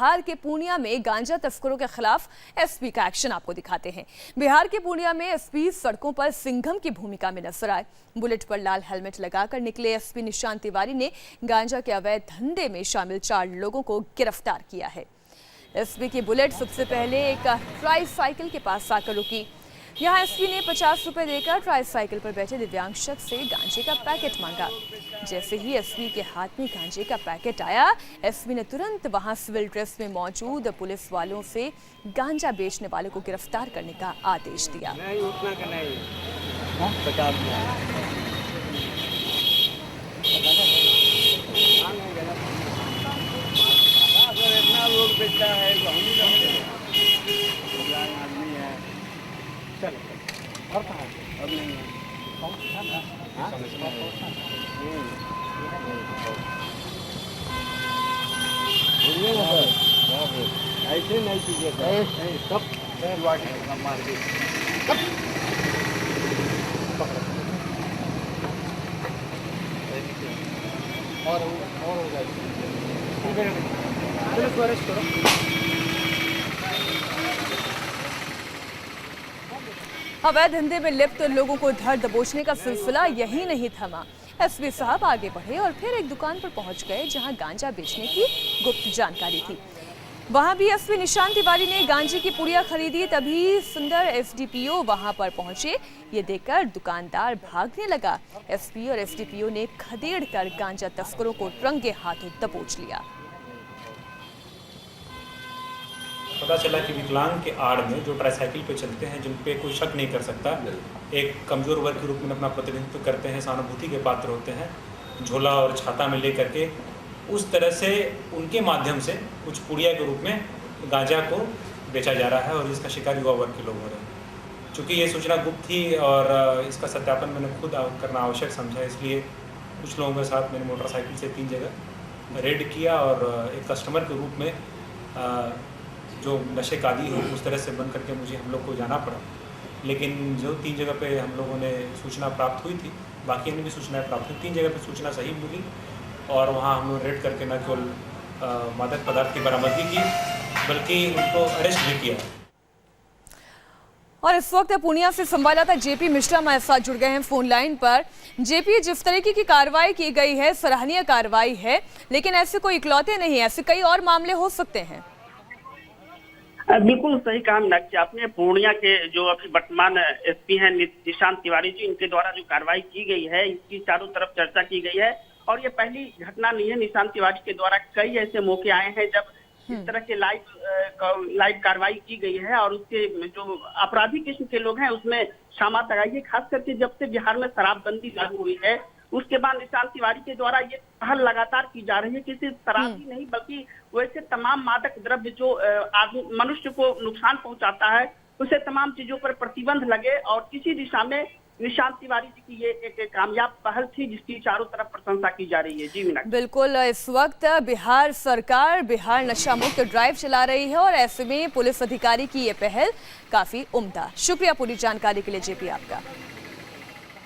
बिहार के पूर्णिया में गांजा तस्करों के खिलाफ एसपी का एक्शन आपको दिखाते हैं। बिहार के पूर्णिया में एसपी सड़कों पर सिंघम की भूमिका में नजर आए। बुलेट पर लाल हेलमेट लगाकर निकले एसपी निशांत तिवारी ने गांजा के अवैध धंधे में शामिल 4 लोगों को गिरफ्तार किया है। एसपी की बुलेट सबसे पहले एक ट्राईसाइकिल के पास आकर रुकी। यहाँ एसपी ने 50 रुपए देकर ट्राईसाइकिल पर बैठे दिव्यांग शख्स से गांजे का पैकेट मांगा। जैसे ही एसपी के हाथ में गांजे का पैकेट आया, एसपी ने तुरंत वहां सिविल ड्रेस में मौजूद पुलिस वालों से गांजा बेचने वाले को गिरफ्तार करने का आदेश दिया। और कहाँ अब नहीं है ऐसे नहीं कीजिए सब मार दी और हो जाएगी। पुलिस को अरेस्ट करो। अवैध धंधे में लिप्त लोगों को धर दबोचने का सिलसिला यही नहीं थमा। एसपी साहब आगे बढ़े और फिर एक दुकान पर पहुंच गए जहां गांजा बेचने की गुप्त जानकारी थी। वहां भी एसपी निशांत तिवारी ने गांजे की पुड़िया खरीदी। तभी सुंदर एसडीपीओ वहां पर पहुंचे। ये देखकर दुकानदार भागने लगा। एसपी और एसडीपीओ ने खदेड़ कर गांजा तस्करों को रंगे हाथों दबोच लिया। पता चला कि विकलांग के आड़ में जो ट्राईसाइकिल पे चलते हैं, जिन पे कोई शक नहीं कर सकता, एक कमज़ोर वर्ग के रूप में अपना प्रतिनिधित्व करते हैं, सहानुभूति के पात्र होते हैं, झोला और छाता में ले करके उस तरह से उनके माध्यम से कुछ पुड़िया के रूप में गांजा को बेचा जा रहा है और इसका शिकार युवा वर्ग के लोग हो रहे हैं। चूँकि ये सूचना गुप्त थी और इसका सत्यापन मैंने खुद करना आवश्यक समझा, इसलिए कुछ लोगों के साथ मैंने मोटरसाइकिल से 3 जगह रेड किया और एक कस्टमर के रूप में जो नशे का आदी हो उस तरह से बन करके मुझे हम लोग को जाना पड़ा। लेकिन जो 3 जगह पे हम लोगों ने सूचना प्राप्त हुई थी, बाकी ने भी सूचनाएं प्राप्त हुई, 3 जगह पे सूचना सही मिली और वहाँ हम लोग रेड करके न केवल मादक पदार्थ की बरामदगी की बल्कि उनको अरेस्ट भी किया। और इस वक्त पूर्णिया से संवाददाता जेपी मिश्रा हमारे साथ जुड़ गए हैं फोन लाइन पर। जेपी, जिस तरीके की कार्रवाई की गई है सराहनीय कार्रवाई है, लेकिन ऐसे कोई इकलौते नहीं, ऐसे कई और मामले हो सकते हैं। बिल्कुल सही कहा मीनाक्षी आपने। पूर्णिया के जो अभी वर्तमान एसपी हैं निशांत तिवारी जी, इनके द्वारा जो कार्रवाई की गई है इसकी चारों तरफ चर्चा की गई है और ये पहली घटना नहीं है। निशांत तिवारी के द्वारा कई ऐसे मौके आए हैं जब इस तरह के लाइव कार्रवाई की गई है और उसके जो अपराधी किस्म के लोग हैं उसमें शामत लगाई है। खास करके जब से बिहार में शराबबंदी लागू हुई है उसके बाद निशांत तिवारी के द्वारा ये पहल लगातार की जा रही है कि सिर्फ शराब ही नहीं बल्कि वैसे तमाम मादक द्रव्य जो मनुष्य को नुकसान पहुंचाता है उसे तमाम चीजों पर प्रतिबंध लगे और किसी दिशा में निशांत तिवारी जी की ये एक कामयाब पहल थी जिसकी चारों तरफ प्रशंसा की जा रही है। जी मीनाक्षी, बिल्कुल, इस वक्त बिहार सरकार बिहार नशा मुक्त ड्राइव चला रही है और ऐसे में पुलिस अधिकारी की ये पहल काफी उम्दा। शुक्रिया पूरी जानकारी के लिए जेपी आपका।